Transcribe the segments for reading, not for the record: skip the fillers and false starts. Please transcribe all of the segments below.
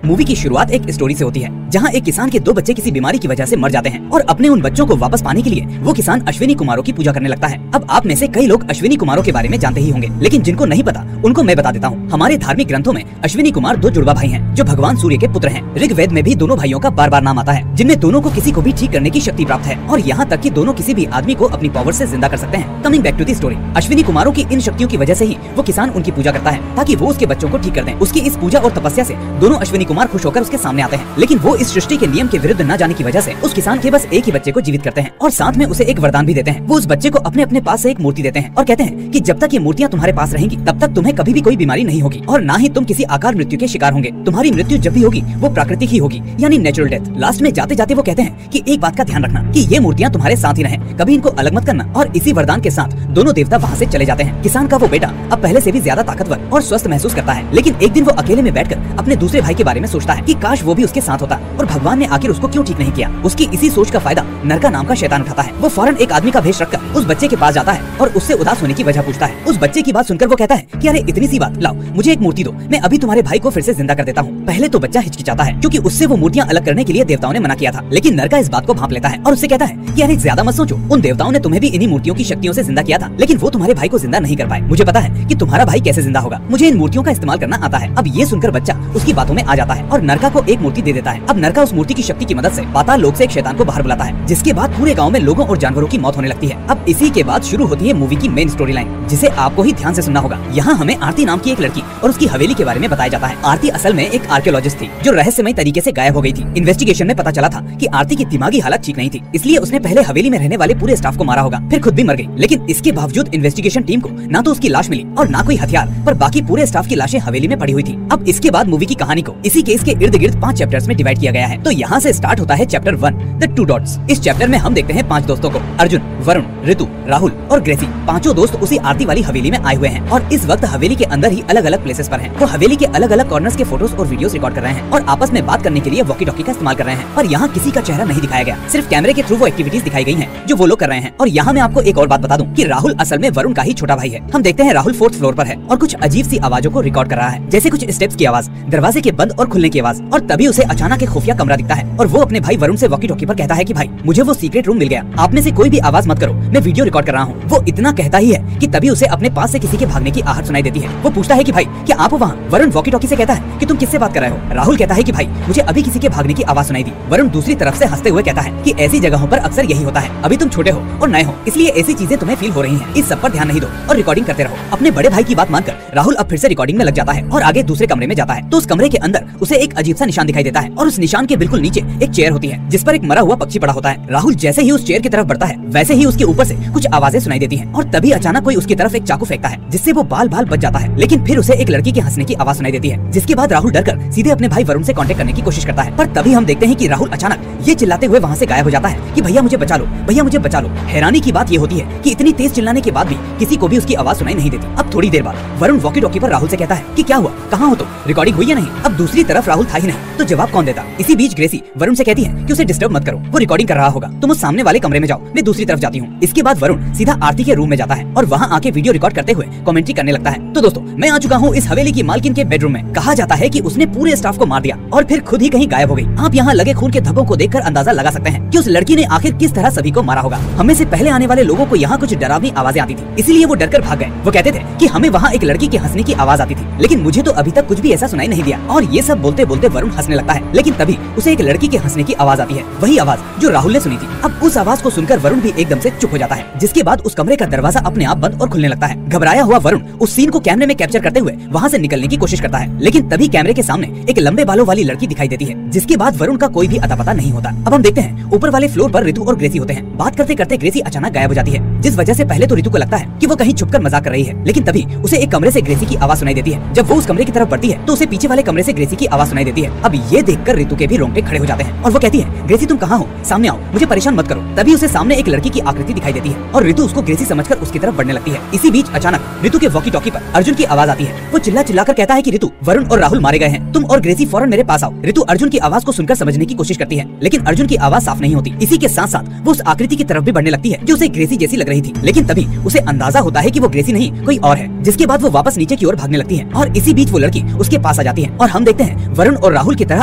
Movie की शुरुआत एक स्टोरी से होती है जहां एक किसान के 2 बच्चे किसी बीमारी की वजह से मर जाते हैं और अपने उन बच्चों को वापस पाने के लिए वो किसान अश्विनी कुमारों की पूजा करने लगता है। अब आप में से कई लोग अश्विनी कुमारों के बारे में जानते ही होंगे, लेकिन जिनको नहीं पता उनको मैं बता देता हूँ। हमारे धार्मिक ग्रंथों में अश्विनी कुमार 2 जुड़वा भाई हैं जो भगवान सूर्य के पुत्र हैं। ऋग्वेद में भी दोनों भाइयों का बार-बार नाम आता है, जिनमें दोनों को किसी को भी ठीक करने की शक्ति प्राप्त है और यहाँ तक कि दोनों किसी भी आदमी को अपनी पावर से जिंदा कर सकते हैं। Coming back to the story, Ashwini कुमारों की इन शक्तियों की वजह से ही वो किसान उनकी पूजा करता है ताकि वो उसके बच्चों को ठीक कर दें। उसकी इस पूजा और तपस्या से दोनों अश्विनी कुमार खुश होकर उसके सामने आते हैं, लेकिन वो इस सृष्टि के नियम के विरुद्ध न जाने की वजह से उस किसान के बस एक ही बच्चे को जीवित करते हैं और साथ में उसे एक वरदान भी देते हैं। वो उस बच्चे को अपने अपने पास से एक मूर्ति देते हैं और कहते हैं कि जब तक ये मूर्तियां तुम्हारे पास रहेंगी तब तक तुम्हें कभी भी कोई बीमारी नहीं होगी और ना ही तुम किसी आकार मृत्यु के शिकार होंगे। तुम्हारी मृत्यु जब भी होगी वो प्राकृतिक ही होगी, यानी नेचुरल डेथ। लास्ट में जाते जाते वो कहते हैं कि एक बात का ध्यान रखना कि ये मूर्तियां तुम्हारे साथ ही रहें, कभी इनको अलग मत करना। और इसी वरदान के साथ दोनों देवता वहाँ से चले जाते हैं। किसान का वो बेटा अब पहले से भी ज्यादा ताकतवर और स्वस्थ महसूस करता है, लेकिन एक दिन वो अकेले में बैठकर अपने दूसरे भाई के बारे में सोचता है कि काश वो भी उसके साथ होता और भगवान ने आखिर उसको क्यों ठीक नहीं किया। उसकी इसी सोच का फायदा नरका नाम का शैतान उठाता है। वो फौरन एक आदमी का भेष रखकर उस बच्चे के पास जाता है और उससे उदास होने की वजह पूछता है। उस बच्चे की बात सुनकर वो कहता है कि अरे इतनी सी बात, लाओ मुझे एक मूर्ति दो, मैं अभी तुम्हारे भाई को फिर से जिंदा कर देता हूँ। पहले तो बच्चा हिचकिचाता है क्योंकि उससे वो मूर्तियां अलग करने के लिए देवताओं ने मना किया था, लेकिन नरका इस बात को भांप लेता है और उससे कहता है कि अरे ज्यादा मत सोचो, उन देवताओं ने तुम्हें भी इन्हीं मूर्तियों की शक्तियों से जिंदा किया था, लेकिन वो तुम्हारे भाई को जिंदा नहीं कर पाए। मुझे पता है कि तुम्हारा भाई कैसे जिंदा होगा, मुझे इन मूर्तियों का इस्तेमाल करना आता है। अब ये सुनकर बच्चा उसकी बातों में आ जाता है और नरका को एक मूर्ति दे देता है। अब नरका उस मूर्ति की शक्ति की मदद से पाताल लोक से एक शैतान को बाहर बुलाता है, जिसके बाद पूरे गाँव में लोगों और जानवरों की मौत होने लगती है। अब इसी के बाद शुरू होती है मूवी की मेन स्टोरी लाइन, जिसे आपको ही ध्यान से सुनना होगा। यहाँ हमें आरती नाम की एक लड़की और उसकी हवेली के बारे में बताया जाता है। आरती असल में एक आर्कियोलॉजिस्ट थी जो रहस्यमय तरीके से गायब हो गई थी। इन्वेस्टिगेशन में पता चला था कि आरती की दिमागी हालत ठीक नहीं थी, इसलिए उसने पहले हवेली में रहने वाले पूरे स्टाफ को मारा होगा, फिर खुद भी मर गई। लेकिन इसके बावजूद इन्वेस्टिगेशन टीम को ना तो उसकी लाश मिली और ना कोई हथियार, पर बाकी पूरे स्टाफ की लाशें हवेली में पड़ी हुई थी। अब इसके बाद मूवी की कहानी को इसी केस के इर्द गिर्द 5 चैप्टर्स में डिवाइड किया गया है। तो यहाँ से स्टार्ट होता है चैप्टर 1 द 2 डॉट्स। इस चैप्टर में हम देखते हैं 5 दोस्तों को, अर्जुन, वरुण, ऋतु, राहुल और ग्रेसी। पांचों दोस्त उसी आरती वाली हवेली में आए हुए हैं और इस वक्त हवेली के अंदर ही अलग अलग प्लेसेस पर हैं। वो हवेली के अलग अलग कॉर्नर्स के फोटोज और वीडियोस रिकॉर्ड कर रहे हैं और आपस में बात करने के लिए वॉकी टॉकी का इस्तेमाल कर रहे हैं। पर यहाँ किसी का चेहरा नहीं दिखाया गया, सिर्फ कैमरे के थ्रू वो एक्टिविटीज दिखाई गई हैं जो वो लोग कर रहे हैं। और यहाँ मैं आपको एक और बात बता दूं कि राहुल असल में वरुण का ही छोटा भाई है। हम देखते हैं राहुल 4th फ्लोर पर है और कुछ अजीब सी आवाजों को रिकॉर्ड कर रहा है, जैसे कुछ स्टेप्स की आवाज, दरवाजे के बंद और खुलने की आवाज। और तभी उसे अचानक एक खुफिया कमरा दिखता है और वो अपने भाई वरुण से वॉकी टॉकी पर कहता है कि भाई मुझे वो सीक्रेट रूम मिल गया, आप में से कोई भी आवाज मत करो, मैं वीडियो रिकॉर्ड कर रहा हूँ। वो इतना कहता ही है कि तभी उसे अपने पास से किसी के भागने की आहट सुनाई देती है। वो पूछता है कि भाई क्या आप वहाँ? वरुण वॉकी टॉकी से कहता है कि तुम किससे बात कर रहे हो? राहुल कहता है कि भाई मुझे अभी किसी के भागने की आवाज सुनाई दी। वरुण दूसरी तरफ से हंसते हुए कहता है कि ऐसी जगहों पर अक्सर यही होता है, अभी तुम छोटे हो और नए हो, इसलिए ऐसी चीजें तुम्हें फील हो रही हैं। इस सब पर ध्यान नहीं दो और रिकॉर्डिंग करते रहो। अपने बड़े भाई की बात मानकर राहुल अब फिर से रिकॉर्डिंग में लग जाता है और आगे दूसरे कमरे में जाता है तो उस कमरे के अंदर उसे एक अजीब सा निशान दिखाई देता है और उस निशान के बिल्कुल नीचे एक चेयर होती है जिस पर एक मरा हुआ पक्षी पड़ा होता है। राहुल जैसे ही उस चेयर की तरफ बढ़ता है वैसे ही उसके ऊपर से कुछ आवाजें सुनाई देती हैं और तभी अचानक कोई उसकी तरफ एक चाकू फेंकता है जिससे वो बाल बाल बच जाता है। लेकिन फिर उसे एक लड़की के हंसने की आवाज सुनाई देती है, जिसके बाद राहुल डरकर सीधे अपने भाई वरुण से कांटेक्ट करने की कोशिश करता है। पर तभी हम देखते हैं कि राहुल अचानक ये चिल्लाते हुए वहाँ से गायब हो जाता है कि भैया मुझे बचा लो, भैया मुझे बचा लो। हैरानी की बात ये होती है कि इतनी तेज चिल्लाने के बाद भी किसी को भी उसकी आवाज सुनाई नहीं देती। अब थोड़ी देर बाद वरुण वॉकी टॉकी पर राहुल से कहता है कि क्या हुआ, कहाँ हो तुम, रिकॉर्डिंग हुई या नहीं? अब दूसरी तरफ राहुल था ही नहीं तो जवाब कौन देता। इसी बीच ग्रेसी वरुण से कहती है कि उसे डिस्टर्ब मत करो, वो रिकॉर्डिंग कर रहा होगा, तुम उस सामने वाले कमरे में जाओ, मैं दूसरी तरफ जाती हूँ। इसके बाद वरुण सीधा आरती के रूम में जाता है और वहाँ आके वीडियो रिकॉर्ड करते हुए कमेंट्री करने लगता है। तो दोस्तों मैं आ चुका हूँ इस हवेली की मालकिन के बेडरूम में। कहा जाता है कि उसने पूरे स्टाफ को मार दिया और फिर खुद ही कहीं गायब हो गई। आप यहाँ लगे खून के धब्बों को देखकर अंदाजा लगा सकते हैं कि उस लड़की ने आखिर किस तरह सभी को मारा होगा। हमें से पहले आने वाले लोगों को यहाँ कुछ डरावनी आवाजें आती थी, इसीलिए वो डरकर भाग गए। वो कहते थे कि हमें वहाँ एक लड़की के हंसने की आवाज आती थी, लेकिन मुझे तो अभी तक कुछ भी ऐसा सुनाई नहीं दिया। और ये सब बोलते बोलते वरुण हंसने लगता है, लेकिन तभी उसे एक लड़की के हंसने की आवाज आती है, वही आवाज जो राहुल ने सुनी थी। अब उस आवाज को सुनकर वरुण भी एकदम से चुप हो जाता है, जिसके बाद उस कमरे का दरवाजा अपने आप बंद और खुलने लगता है। घबराया हुआ वरुण उस सीन को कैमरे में कैप्चर करते हुए वहाँ से निकलने की कोशिश करता है, लेकिन तभी कैमरे के सामने एक लंबे बालों वाली लड़की दिखाई देती है, जिसके बाद वरुण का कोई भी अता पता नहीं होता। अब हम देखते हैं ऊपर वाले फ्लोर पर ऋतु और ग्रेसी होते हैं। बात करते करते ग्रेसी अचानक गायब हो जाती है, जिस वजह से पहले तो ऋतु को लगता है कि वो कहीं छुपकर मजाक कर रही है, लेकिन तभी उसे एक कमरे से ग्रेसी की आवाज सुनाई देती है। जब वो उस कमरे की तरफ बढ़ती है तो उसे पीछे वाले कमरे से ग्रेसी की आवाज सुनाई देती है। अब ये देखकर ऋतु के भी रोंगटे खड़े हो जाते हैं और वो कहती है ग्रेसी तुम कहाँ हो, सामने आओ, मुझे परेशान मत करो। तभी उसे सामने एक लड़की की आकृति दिखाई देती है और ऋतु उसको ग्रेसी समझकर उसकी तरफ बढ़ने लगती है। इसी बीच अचानक ऋतु के वॉकी टॉकी पर अर्जुन की आवाज आती है। वो चिल्ला चिल्लाकर कहता है कि ऋतु, वरुण और राहुल मारे गए हैं, तुम और ग्रेसी फौरन मेरे पास आओ। ऋतु अर्जुन की आवाज को सुनकर समझने की कोशिश करती है, लेकिन अर्जुन की आवाज साफ नहीं होती। इसी के साथ साथ वो उस आकृति की तरफ भी बढ़ने लगती है जो उसे ग्रेसी जैसी लग रही थी, लेकिन तभी उसे अंदाजा होता है कि वो ग्रेसी नहीं कोई और है, जिसके बाद वो वापस नीचे की ओर भागने लगती है और इसी बीच वो लड़की उसके पास आ जाती है और हम देखते हैं हैं वरुण और राहुल की तरह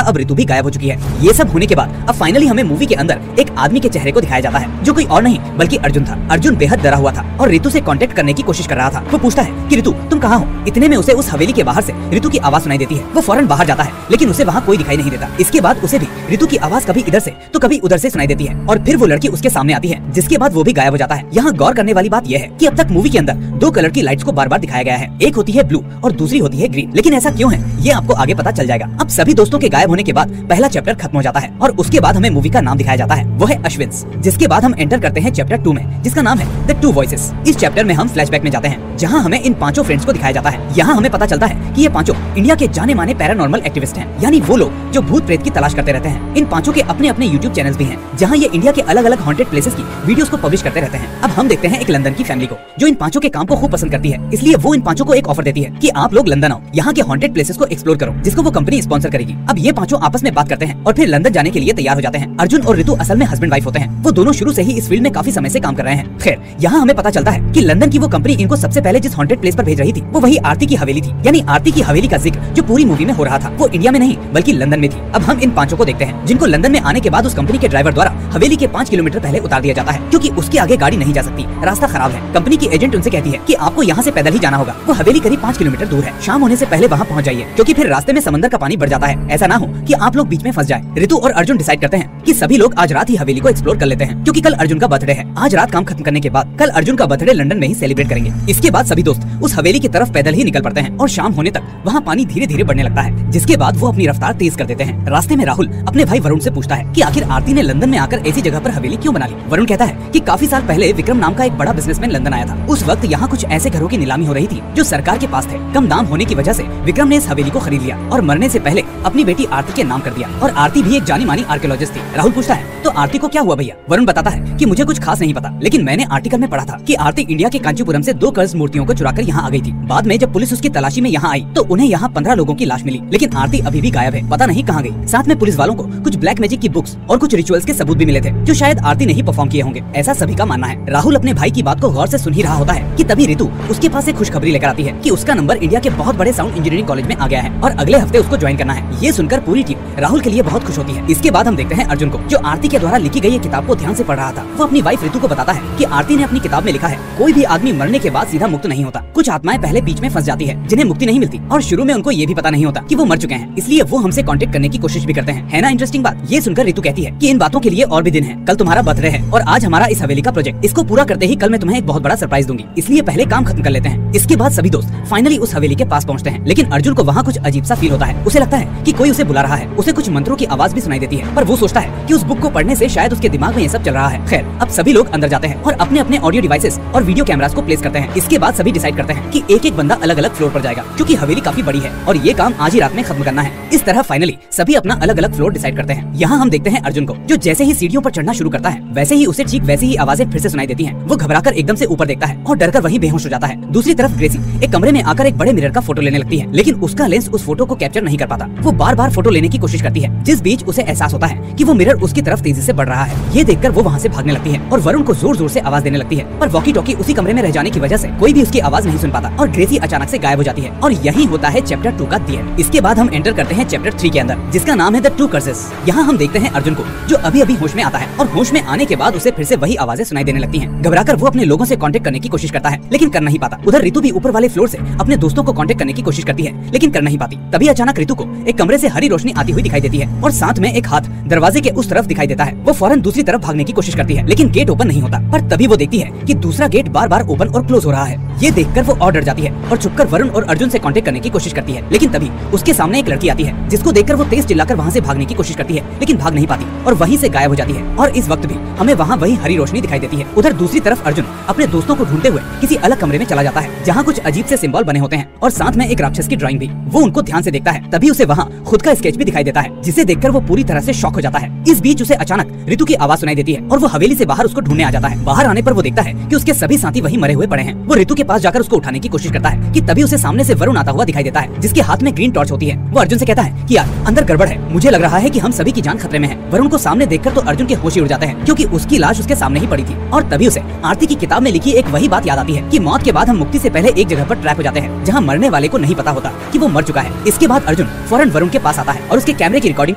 अब ऋतु भी गायब हो चुकी है। ये सब होने के बाद अब फाइनली हमें मूवी के अंदर एक आदमी के चेहरे को दिखाया जाता है, जो कोई और नहीं बल्कि अर्जुन था। अर्जुन बेहद डरा हुआ था और ऋतु से कांटेक्ट करने की कोशिश कर रहा था। वो पूछता है कि ऋतु तुम कहाँ हो। इतने में उसे उस हवेली के बाहर से ऋतु की आवाज सुनाई देती है। वो फौरन बाहर जाता है, लेकिन उसे वहाँ कोई दिखाई नहीं देता। इसके बाद उसे भी ऋतु की आवाज कभी इधर से तो कभी उधर से सुनाई देती है और फिर वो लड़की उसके सामने आती है, जिसके बाद वो भी गायब हो जाता है। यहाँ गौर करने वाली बात यह है कि अब तक मूवी के अंदर दो कलर की लाइट्स को बार बार दिखाया गया है, एक होती है ब्लू और दूसरी होती है ग्रीन। लेकिन ऐसा क्यों है ये आपको आगे पता चल जाएगा। अब सभी दोस्तों के गायब होने के बाद पहला चैप्टर खत्म हो जाता है और उसके बाद हमें मूवी का नाम दिखाया जाता है, वो है अश्विन्स। जिसके बाद हम एंटर करते हैं चैप्टर 2 में, जिसका नाम है द टू वॉइसेस। इस चैप्टर में हम फ्लैशबैक में जाते हैं, जहाँ हमें इन पांचों फ्रेंड्स को दिखाया जाता है। यहाँ हमें पता चलता है कि ये पांचों इंडिया के जाने माने पैरानॉर्मल एक्टिविस्ट हैं, यानी वो लोग जो भूत प्रेत की तलाश करते रहते हैं। इन पांचों के अपने अपने यूट्यूब चैनल्स भी हैं, जहाँ ये इंडिया के अलग अलग हॉन्टेड प्लेसेस की वीडियोस को पब्लिश करते रहते हैं। अब हम देखते हैं एक लंदन की फैमिली को, जो इन पांचों के काम को खूब पसंद करती है। इसलिए वो इन पांचों को एक ऑफर देती है कि आप लोग लंदन आओ, यहाँ के हॉन्टेड प्लेसेस को एक्सप्लोर करो, जिसको वो कंपनी स्पॉन्सर करेगी। अब ये पांचों आपस में बात करते हैं और फिर लंदन जाने के लिए तैयार हो जाते हैं। अर्जुन और ऋतु असल में हस्बैंड वाइफ होते हैं। वो दोनों शुरू से ही इस फील्ड में काफी समय से काम कर रहे हैं। खैर, यहाँ हमें पता चलता है कि लंदन की वो कंपनी इनको सबसे पहले जिस हॉन्टेड प्लेस पर भेज रही थी वो वही आरती की हवेली थी। यानी आरती की हवेली का जिक्र जो पूरी मूवी में हो रहा था वो इंडिया में नहीं बल्कि लंदन में थी। अब हम इन पांचों को देखते हैं, जिनको लंदन में आने के बाद उस कंपनी के ड्राइवर द्वारा हवेली के 5 किलोमीटर पहले उतार दिया जाता है, क्योंकि उसके आगे गाड़ी नहीं जा सकती, रास्ता खराब है। कंपनी की एजेंट उनसे कहती है कि आपको यहाँ से पैदल ही जाना होगा, वो हवेली करीब 5 किलोमीटर दूर है। शाम होने से पहले वहाँ पहुँच जाइए, क्योंकि फिर रास्ते में समंदर का पानी बढ़ जाता है। ऐसा ना हो कि आप लोग बीच में फंस जाए। ऋतु और अर्जुन डिसाइड करते हैं कि सभी लोग आज रात ही हवेली को एक्सप्लोर कर लेते हैं, क्योंकि कल अर्जुन का बर्थडे है। आज रात काम खत्म करने के बाद कल अर्जुन का बर्थडे लंदन में ही सेलिब्रेट करेंगे। इसके बाद सभी दोस्त उस हवेली की तरफ पैदल ही निकल पड़ते हैं और शाम होने तक वहाँ पानी धीरे धीरे बढ़ने लगता है, जिसके बाद वो अपनी रफ्तार तेज कर देते हैं। रास्ते में राहुल अपने भाई वरुण से पूछता है कि आखिर आरती ने लंदन में आकर ऐसी जगह पर हवेली क्यों बना ली। वरुण कहता है कि काफी साल पहले विक्रम नाम का एक बड़ा बिजनेसमैन लंदन आया था। उस वक्त यहाँ कुछ ऐसे घरों की नीलामी हो रही थी जो सरकार के पास थे। कम दाम होने की वजह से विक्रम ने इस हवेली को खरीद लिया और मरने से पहले अपनी बेटी आरती के नाम कर दिया। और आरती भी एक जानी मानी आर्कियोलॉजिस्ट थी। राहुल पूछता है तो आरती को क्या हुआ भैया। वरुण बताता है कि मुझे कुछ खास नहीं पता, लेकिन मैंने आर्टिकल में पढ़ा था कि आरती इंडिया के कांचीपुरम से 2 कर्ज मूर्तियों को चुराकर यहाँ आ गई थी। बाद में जब पुलिस उसकी तलाशी में यहाँ आई तो उन्हें यहाँ 15 लोगों की लाश मिली, लेकिन आरती अभी भी गायब है, पता नहीं कहाँ गई। साथ में पुलिस वालों को कुछ ब्लैक मैजिक की बुक्स और कुछ रिचुअल्स के सबूत भी मिले थे, जो शायद आरती ने ही परफॉर्म किए होंगे, ऐसा सभी का मानना है। राहुल अपने भाई की बात को गौर से सुन ही रहा होता है कि तभी ऋतु उसके पास एक खुशखबरी लेकर आती है कि उसका नंबर इंडिया के बहुत बड़े साउंड इंजीनियरिंग कॉलेज में आ गया है और अगले हफ्ते उसको ज्वाइन करना है। ये सुनकर पूरी टीम राहुल के लिए बहुत खुश होती है। इसके बाद हम देखते हैं अर्जुन को, जो आरती के द्वारा लिखी गई किताब को ध्यान से पढ़ रहा था। वो अपनी वाइफ ऋतु को बताता है कि आरती ने अपनी किताब में लिखा है कोई भी आदमी मरने के बाद सीधा मुक्त नहीं होता। कुछ आत्माएं पहले बीच में फंस जाती है जिन्हें मुक्ति नहीं मिलती और शुरू में उनको ये भी पता नहीं होता कि वो मर चुके हैं, इसलिए वो हमसे कांटेक्ट करने की कोशिश भी करते हैं। है ना इंटरेस्टिंग बात। ये सुनकर ऋतु कहती है कि इन बातों के लिए और भी दिन है, कल तुम्हारा बर्थडे है और आज हमारा इस हवेली का प्रोजेक्ट, इसको पूरा करते ही कल मैं तुम्हें एक बहुत बड़ा सरप्राइज दूंगी, इसलिए पहले काम खत्म कर लेते हैं। इसके बाद सभी दोस्त फाइनली उस हवेली के पास पहुंचते हैं, लेकिन अर्जुन को वहाँ कुछ अजीब सा फील होता है। उसे लगता है कि कोई उसे बुला रहा है। उसे कुछ मंत्रों की आवाज भी सुनाई देती है, पर वो सोचता है कि उस बुक को पढ़ने से शायद उसके दिमाग में ये सब चल रहा है। खैर, अब सभी लोग अंदर जाते हैं और अपने अपने ऑडियो डिवाइसेस और वीडियो कैमरास को प्लेस करते हैं। इसके बाद सभी डिसाइड करते हैं कि एक एक बंदा अलग अलग फ्लोर पर जाएगा, क्योंकि हवेली काफी बड़ी है और ये काम आज ही रात में खत्म करना है। इस तरह फाइनली सभी अपना अलग अलग फ्लोर डिसाइड करते हैं। यहाँ हम देखते हैं अर्जुन को, जो जैसे ही सीढ़ियों पर चढ़ना शुरू करता है वैसे ही उसे ठीक वैसी ही आवाजें फिर से सुनाई देती हैं। वो घबराकर एकदम से ऊपर देखता है और डरकर वहीं बेहोश हो जाता है। दूसरी तरफ ग्रेसी एक कमरे में आकर एक बड़े मिरर का फोटो लेने लगती है, लेकिन उसका लेंस उस फोटो को कैप्चर नहीं कर पाता। वो बार बार फोटो लेने की कोशिश करती है, जिस बीच उसे एहसास होता है कि वो मिरर उसकी तरफ तेजी से बढ़ रहा है। ये देखकर वो वहाँ से भागने लगती है और वरुण को जोर जोर से आवाज देने लगती है, पर वॉकी टॉकी उसी कमरे में रह जाने की वजह से कोई भी उसकी आवाज नहीं सुन पाता और ग्रेसी अचानक से गायब हो जाती है। और यही होता है चैप्टर 2 का एंड। इसके बाद हम एंटर करते हैं चैप्टर 3 के अंदर, जिसका नाम है द टू कर्सेस। यहाँ हम देखते हैं अर्जुन को, जो अभी अभी होश में आता है और होश में आने के बाद उसे फिर से वही आवाजें सुनाई देने लगती हैं। घबराकर वो अपने लोगों से कांटेक्ट करने की कोशिश करता है, लेकिन कर नहीं पाता। उधर ऋतु भी ऊपर वाले फ्लोर से अपने दोस्तों को कांटेक्ट करने की कोशिश करती है, लेकिन कर नहीं पाती। तभी अचानक ऋतु को एक कमरे से हरी रोशनी आती हुई दिखाई देती है और साथ में एक हाथ दरवाजे के उस तरफ दिखाई देता है। वो फौरन दूसरी तरफ भागने की कोशिश करती है, लेकिन गेट ओपन नहीं होता। पर तभी वो देखती है कि दूसरा गेट बार बार ओपन और क्लोज हो रहा है। ये देखकर वो और डर जाती है और छुपकर वरुण और अर्जुन से कांटेक्ट करने की कोशिश करती है, लेकिन तभी उसके सामने एक लड़की आती है, जिसको देखकर वो तेज चिल्लाकर वहाँ से भागने की कोशिश करती है, लेकिन भाग नहीं पाती और वहीं से गायब हो जाती है। और इस वक्त भी हमें वहाँ वही हरी रोशनी दिखाई देती है। उधर दूसरी तरफ अर्जुन अपने दोस्तों को ढूंढते हुए किसी अलग कमरे में चला जाता है, जहाँ कुछ अजीब से सिंबल बने होते हैं और साथ में एक राक्षस की ड्राइंग भी। वो उनको ध्यान से देखता है, तभी उसे वहाँ खुद का स्केच भी दिखाई देता है, जिसे देखकर वो पूरी तरह से शॉक हो जाता है। इस बीच उसे अचानक ऋतु की आवाज सुनाई देती है और वो हवेली से बाहर उसको ढूंढने आ जाता है। बाहर आने पर वो देखता है कि उसके सभी साथी वहीं मरे हुए पड़े हैं। वो ऋतु के पास जाकर उसको उठाने की कोशिश करता है कि तभी उसे सामने से वरुण आता हुआ दिखाई देता है, जिसके हाथ में ग्रीन टॉर्च होती है। वो अर्जुन से कहता है कि यार अंदर गड़बड़ है, मुझे लग रहा है कि हम सभी की जान खतरे में है। वरुण को सामने देखकर तो अर्जुन के होश ही उड़ जाते हैं, क्योंकि उसकी लाश उसके सामने ही पड़ी थी। और तभी उसे आरती की किताब में लिखी एक वही बात याद आती है कि मौत के बाद हम मुक्ति से पहले एक जगह पर ट्रैप हो जाते हैं, जहाँ मरने वाले को नहीं पता होता कि वो मर चुका है। इसके बाद अर्जुन फौरन वरुण के पास आता है और उसके कैमरे की रिकॉर्डिंग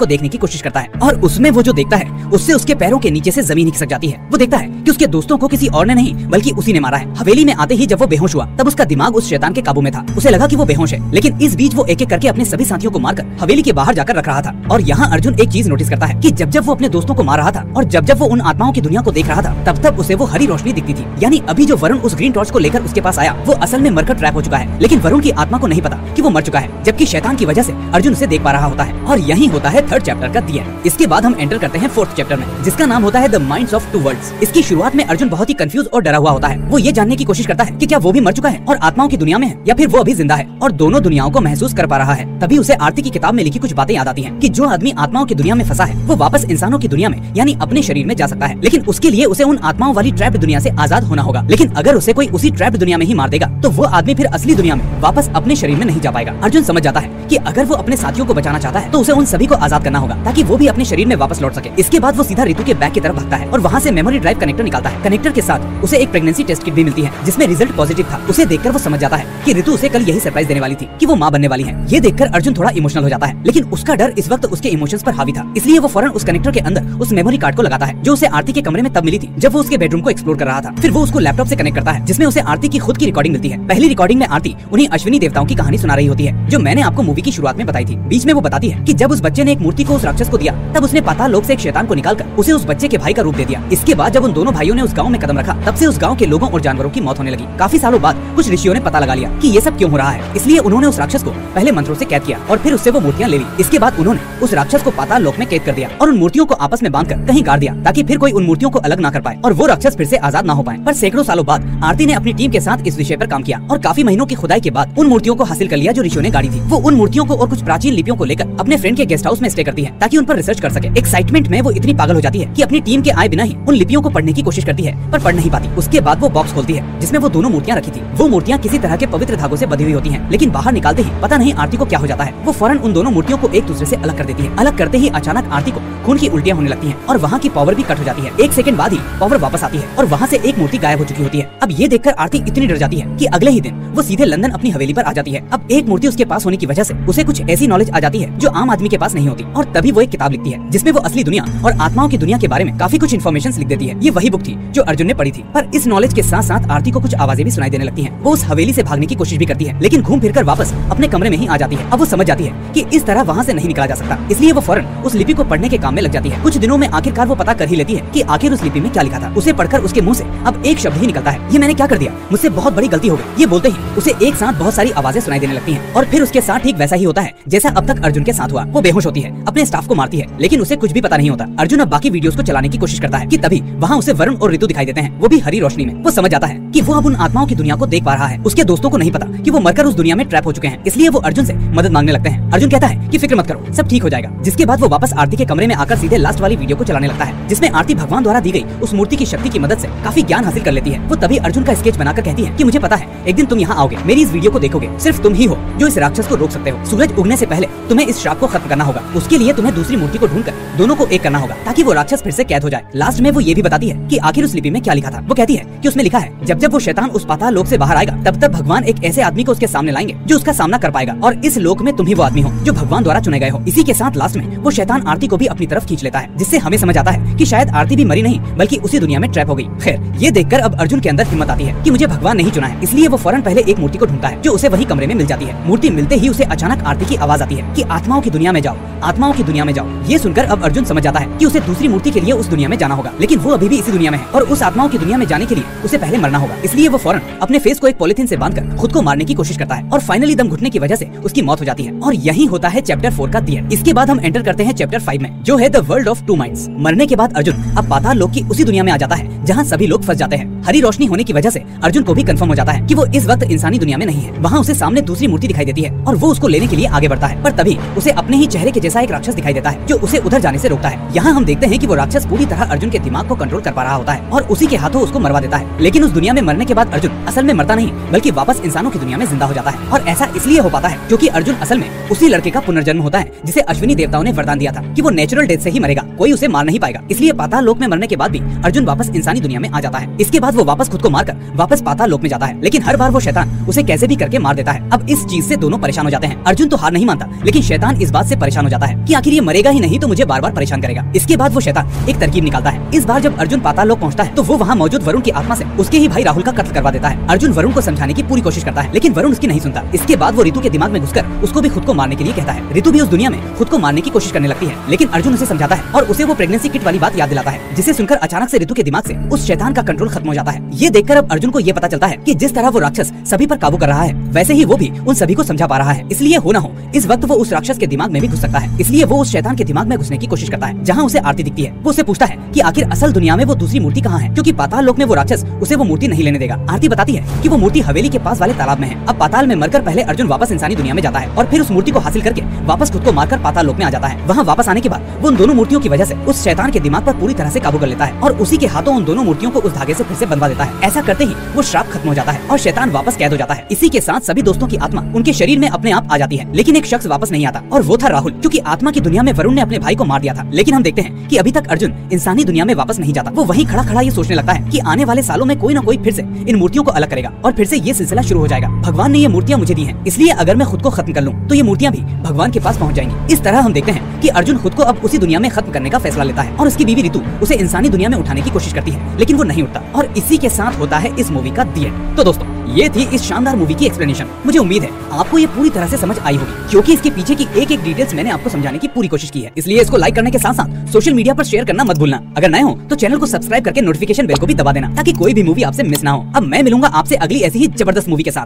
को देखने की कोशिश करता है और उसमें वो जो देखता है उससे उसके पैरों के नीचे से जमीन खिसक जाती है। वो देखता है कि उसके दोस्तों को किसी और ने नहीं बल्कि उसी ने मारा है। हवेली में आते ही जब वो बेहोश हुआ तब उसका दिमाग उस शैतान के काबू में था। उसे लगा कि वो बेहोश है, लेकिन इस बीच वो एक एक करके अपने सभी साथियों को मारकर हवेली के बाहर जाकर रख रहा था। और यहाँ अर्जुन एक चीज नोटिस करता है कि जब जब वो अपने दोस्तों को मार रहा था और जब जब वो उन आत्माओं की दुनिया को देख रहा था तब तब उसे वो हरी रोशनी दिखती थी। यानी अभी जो वरुण उस ग्रीन टॉर्च को लेकर उसके पास आया वो असल में मरकर ट्रैप हो चुका है, लेकिन वरुण की आत्मा को नहीं पता कि वो मर चुका है, जबकि शैतान की वजह से अर्जुन उसे देख पा रहा होता है। और यही होता है थर्ड चैप्टर का दी एंड। इसके बाद हम एंटर करते हैं फोर्थ चैप्टर में, जिसका नाम होता है the minds of two worlds. इसकी शुरुआत में अर्जुन बहुत ही कंफ्यूज और डरा हुआ होता है। वो ये जानने की कोशिश करता है कि क्या वो भी मर चुका है और आत्माओं की दुनिया में है या फिर वो अभी जिंदा है और दोनों दुनियाओं को महसूस कर पा रहा है। तभी उसे आरती की किताब में लिखी कुछ बातें याद आती हैं कि जो आदमी आत्माओं की दुनिया में फंसा है वो वापस इंसानों की दुनिया में यानी अपने शरीर में जा सकता है, लेकिन उसके लिए उसे उन आत्माओं वाली ट्रैप्ड दुनिया से आजाद होना होगा। लेकिन अगर उसे कोई उसी ट्रैप्ड दुनिया में ही मार देगा तो वो आदमी फिर असली दुनिया में वापस अपने शरीर में नहीं जा पाएगा। अर्जुन समझ जाता है कि अगर वो अपने साथियों को बचाना चाहता है तो उसे उन सभी को आजाद करना होगा ताकि वो भी अपने शरीर में वापस लौट सके। इसके बाद वो सीधा रितु के बैग की तरफ भागता है और वहाँ से मेमोरी ड्राइव कनेक्टर निकालता है। कनेक्टर के साथ उसे एक प्रेगनेंसी टेस्ट किट भी मिलती है जिसमें रिजल्ट पॉजिटिव था। उसे देखकर वो समझ जाता है कि रितु उसे कल यही सरप्राइज देने वाली थी कि वो माँ बनने वाली है। ये देखकर अर्जुन थोड़ा इमोशनल हो जाता है, लेकिन उसका डर इस वक्त उसके इमोशंस पर हावी था, इसलिए वो फौरन उस कनेक्टर के अंदर उस मेमोरी कार्ड को लगाता है जो उसे आरती के कमरे में तब मिली थी जब वो उसके बेडरूम को एक्सप्लोर कर रहा था। फिर वो उसको लैपटॉप से कनेक्ट करता है जिसमें उसे आरती की खुद की रिकॉर्डिंग मिलती है। पहली रिकॉर्डिंग में आरती उन्हीं अश्विनी देवताओं की कहानी सुना रही होती है जो मैंने आपको मूवी की शुरुआत में बताई थी। बीच में वो बताती है कि जब उस बच्चे ने एक मूर्ति को उस राक्षस को दिया तब उसने पाताल लोक से एक शैतान को निकालकर उसे उस बच्चे के भाई का रूप दे दिया। इसके बाद जब उन दोनों भाइयों ने उस गाँव में कदम रखा तब से उस गाँव के लोगों और जानवरों की मौत होने लगी। काफी सालों बाद कुछ ऋषियों ने पता लगा लिया कि ये सब क्यों हो रहा है, इसलिए उन्होंने उस राक्षस को पहले मंत्रों से कैद किया और फिर उससे वो मूर्तियां ले ली। इसके बाद उन्होंने उस राक्षस को पाताल लोक में कैद कर दिया और उन मूर्तियों को आपस में बांधकर कहीं गाड़ दिया ताकि फिर कोई उन मूर्तियों को अलग ना कर पाए और वो राक्षस फिर से आजाद ना हो पाए। पर सैकड़ों सालों बाद आरती ने अपनी टीम के साथ इस विषय पर काम किया और काफी महीनों की खुदाई के बाद उन मूर्तियों को हासिल कर लिया जो ऋषियों ने गाड़ी थी। वो उन मूर्तियों को और कुछ प्राचीन लिपियों को लेकर अपने फ्रेंड के गेस्ट हाउस में स्टे करती है ताकि उन पर रिसर्च कर सके। एक्साइटमेंट में वो इतनी पागल हो जाती है कि अपनी टीम के आए बिना ही उन लिपियों को पढ़ने की कोशिश करती है पर पढ़ नहीं पाती। उसके बाद वो बॉक्स खोलती है जिसमें वो दोनों मूर्तियां रखी थी। वो मूर्तियां किसी तरह के पवित्र धागों से बंधी हुई होती हैं, लेकिन बाहर निकालते ही पता नहीं आरती को क्या हो जाता है। वो फौरन उन दोनों मूर्तियों को एक दूसरे से अलग कर देती है। अलग करते ही अचानक आरती को खून की उल्टियां होने लगती हैं और वहाँ की पावर भी कट हो जाती है। एक सेकंड बाद ही पावर वापस आती है और वहाँ से एक मूर्ति गायब हो चुकी होती है। अब ये देखकर आरती इतनी डर जाती है कि अगले ही दिन वो सीधे लंदन अपनी हवेली पर आ जाती है। अब एक मूर्ति उसके पास होने की वजह से उसे कुछ ऐसी नॉलेज आ जाती है जो आम आदमी के पास नहीं होती और तभी वो एक किताब लिखती है जिसमें वो असली दुनिया और आत्माओं की दुनिया के बारे में काफी कुछ इन्फॉर्मेशन लिख देती है। ये वही बुक थी जो अर्जुन ने पढ़ी थी, पर इस नॉलेज के साथ साथ आरती को कुछ आवाजें भी सुनाई देने लगती हैं। वो उस हवेली से भागने की कोशिश भी करती है लेकिन घूम फिरकर वापस अपने कमरे में ही आ जाती है। अब वो समझ जाती है कि इस तरह वहाँ से नहीं निकला जा सकता, इसलिए वो फौरन उस लिपि को पढ़ने के काम में लग जाती है। कुछ दिनों में आखिरकार वो पता कर ही लेती है कि आखिर उस लिपि में क्या लिखा था। उसे पढ़कर उसके मुंह से अब एक शब्द ही निकलता है, ये मैंने क्या कर दिया, मुझसे बहुत बड़ी गलती हो गई। ये बोलते ही उसे एक साथ बहुत सारी आवाजें सुनाई देने लगती हैं और फिर उसके साथ ठीक वैसा ही होता है जैसा अब तक अर्जुन के साथ हुआ। वो बेहोश होती है, अपने स्टाफ को मारती है, लेकिन उसे कुछ भी पता नहीं होता। अर्जुन अब बाकी वीडियोस को चलाने की कोशिश करता है कि तभी वहाँ उसे वरुण और ऋतु दिखाई देते हैं, वो भी हरी रोशनी में। वो समझ जाता है कि वो अब उन आत्माओं की दुनिया को देख पा रहा है। उसके दोस्तों को नहीं पता कि वो मरकर उस दुनिया में ट्रैप हो चुके हैं, इसलिए वो अर्जुन से मदद मांगने लगते हैं। अर्जुन कहता है कि फिक्र मत करो, सब ठीक हो जाएगा। जिसके बाद वो वापस आरती के कमरे में आकर सीधे लास्ट वाली वीडियो को चलाने लगता है जिसमें आरती भगवान द्वारा दी गई उस मूर्ति की शक्ति की मदद से काफी ज्ञान हासिल कर लेती है। वो तभी अर्जुन का स्केच बनाकर कहती है कि मुझे पता है एक दिन तुम यहाँ आओगे, मेरी इस वीडियो को देखोगे, सिर्फ तुम ही हो जो इस राक्षस को रोक सकते हो। सूरज उगने से पहले तुम्हें इस श्राप को खत्म करना होगा। उसके लिए तुम्हें दूसरी मूर्ति को ढूंढकर दोनों को एक करना होगा ताकि वो राक्षस फिर से कैद हो जाए। लास्ट में वो ये भी बताती है कि आखिर उस लिपि में क्या लिखा था। वो कहती है कि उसमें लिखा है जब जब वो शैतान उस पाताल लोक से बाहर आएगा तब तब भगवान एक ऐसे आदमी को उसके सामने लाएंगे जो उसका सामना कर पाएगा और इस लोक में तुम ही वो आदमी हो जो भगवान द्वारा चुने गए हो। इसी के साथ लास्ट में वो शैतान आरती को भी अपनी तरफ खींच लेता है जिससे हमें समझ आता है कि शायद आरती भी मरी नहीं बल्कि उसी दुनिया में ट्रैप हो गई। खैर ये देखकर अब अर्जुन के अंदर हिम्मत आती है कि मुझे भगवान नहीं चुना है, इसलिए वो फौरन पहले एक मूर्ति को ढूंढता है जो उसे वही कमरे में मिल जाती है। मूर्ति मिलते ही उसे अचानक आरती की आवाज आती है कि आत्माओं की दुनिया में जाओ, आत्माओं की दुनिया में जाओ। ये सुनकर अब अर्जुन समझ जाता है कि उसे दूसरी मूर्ति के लिए उस दुनिया में जाना होगा, लेकिन वो अभी भी इसी दुनिया में है और उस आत्माओं की दुनिया में जाने के लिए उसे पहले मरना होगा। इसलिए वो फौरन अपने फेस को एक पॉलिथीन से बांधकर खुद को मारने की कोशिश करता है और फाइनली दम घुटने की वजह से उसकी मौत हो जाती है। और यही होता है चैप्टर 4 का दी एंड। इसके बाद हम एंटर करते हैं चैप्टर 5 में जो है the world of two minds. मरने के बाद अर्जुन अब पाताल लोक की उसी दुनिया में आ जाता है जहाँ सभी लोग फंस जाते हैं। हरी रोशनी होने की वजह से अर्जुन को भी कंफर्म हो जाता है कि वो इस वक्त इंसानी दुनिया में नहीं है। वहाँ उसे सामने दूसरी मूर्ति दिखाई देती है और वो उसको लेने के लिए आगे बढ़ता है, पर तभी उसे अपने ही चेहरे के जैसा एक राक्षस दिखाई देता है जो उसे उधर जाने से रोकता है। यहाँ हम देखते हैं कि वो राक्षस पूरी तरह अर्जुन के दिमाग को कंट्रोल कर पा रहा होता है और उसी के हाथों उसको मरवा देता है। लेकिन उस दुनिया में मरने के बाद अर्जुन असल में मरता नहीं बल्कि वापस इंसानों की दुनिया में जिंदा हो जाता है। और ऐसा इसलिए हो पाता है क्योंकि अर्जुन असल में उसी लड़के का पुनर्जन्म होता है जिसे अश्विनी देवताओं ने वरदान दिया था कि वो नेचुरल डेथ से ही मरेगा, कोई उसे मार नहीं पाएगा। इसलिए पाताल लोक में मरने के बाद भी अर्जुन वापस इंसानी दुनिया में आ जाता है। इसके बाद वो वापस खुद को मारकर वापस पाताल लोक में जाता है, लेकिन हर बार वो शैतान उसे कैसे भी करके मार देता है। अब इस चीज से दोनों परेशान हो जाते हैं। अर्जुन अर्जुन तो हार नहीं मानता, लेकिन शैतान इस बात से परेशान हो जाता है कि आखिर ये मरेगा ही नहीं तो मुझे बार बार परेशान करेगा। इसके बाद वो शैतान एक तरकीब निकालता है। इस बार जब अर्जुन पाताल लोक पहुंचता है तो वो वहाँ मौजूद वरुण की आत्मा से उसके ही भाई राहुल का कत्ल करवा देता है। अर्जुन वरुण को समझाने की पूरी कोशिश करता है, लेकिन वरुण उसकी नहीं सुनता। इसके बाद वो ऋतु के दिमाग में घुसकर उसको भी खुद को मारने के लिए कहता है। ऋतु भी उस दुनिया में खुद को मारने की कोशिश करने लगती है, लेकिन अर्जुन उसे समझाता है और उसे वो प्रेगनेंसी किट वाली बात याद दिलाता है, जिसे सुनकर अचानक से ऋतु के दिमाग से उस शैतान का कंट्रोल खत्म हो जाता है। ये देखकर अब अर्जुन को ये पता चलता है कि जिस तरह वो राक्षस सभी पर काबू कर रहा है, वैसे ही वो भी उन सभी को समझा पा रहा है। इसलिए हो ना हो इस वक्त वो उस राक्षस के दिमाग में भी घुस सकता है। इसलिए वो उस शैतान के दिमाग में घुसने की कोशिश करता है, जहाँ उसे आरती दिखती है। वो उसे पूछता है कि आखिर असल दुनिया में वो दूसरी मूर्ति कहाँ है, क्योंकि पाताल लोक में वो राक्षस उसे वो मूर्ति नहीं लेने देगा। आरती बताती है कि वो मूर्ति हवेली के पास वाले तालाब में है। अब पाताल में मरकर पहले अर्जुन वापस इंसानी दुनिया में जाता है और फिर उस मूर्ति को हासिल करके वापस खुद को मारकर पाताल लोक में आ जाता है। वहाँ वापस आने के बाद वो उन दोनों मूर्तियों की वजह से उस शैतान के दिमाग पर पूरी तरह से काबू कर लेता है और उसी के हाथों उन दोनों मूर्तियों को उस धागे से फिर से बंधवा देता है। ऐसा करते ही वो श्राप खत्म हो जाता है और शैतान वापस कैद हो जाता है। इसी के साथ सभी दोस्तों की आत्मा उनके शरीर में अपने आप आ जाती है, लेकिन एक शख्स वापस नहीं आता और वो था राहुल, क्योंकि आत्मा की दुनिया में वरुण ने अपने भाई को मार दिया था। लेकिन हम देखते हैं कि अभी तक अर्जुन इंसानी दुनिया में वापस नहीं जाता। वो वहीं खड़ा खड़ा ये सोचने लगता है कि आने वाले सालों में कोई ना कोई फिर से इन मूर्तियों को अलग करेगा और फिर से ये सिलसिला शुरू हो जाएगा। भगवान ने ये मूर्तियां मुझे दी हैं, इसलिए अगर मैं खुद को खत्म कर लूं तो ये मूर्तियां भी भगवान के पास पहुंच जाएंगी। इस तरह हम देखते हैं कि अर्जुन खुद को अब उसी दुनिया में खत्म करने का फैसला लेता है और उसकी बीवी ऋतु उसे इंसानी दुनिया में उठाने की कोशिश करती है, लेकिन वो नहीं उठता। और इसी के साथ होता है इस मूवी का दी एंड। तो दोस्तों ये थी इस शानदार मूवी की एक्सप्लेनेशन। मुझे उम्मीद है आपको ये पूरी तरह से समझ आई होगी, क्योंकि इसके पीछे की एक एक डिटेल्स मैंने आपको समझाने की पूरी कोशिश की है। इसलिए इसको लाइक करने के साथ साथ सोशल मीडिया पर शेयर करना मत भूलना। अगर नए हो तो चैनल को सब्सक्राइब करके नोटिफिकेशन बेल को भी दबा देना, ताकि कोई भी मूवी आपसे मिस ना हो। अब मैं मिलूंगा आपसे अगली ऐसी ही जबरदस्त मूवी के साथ।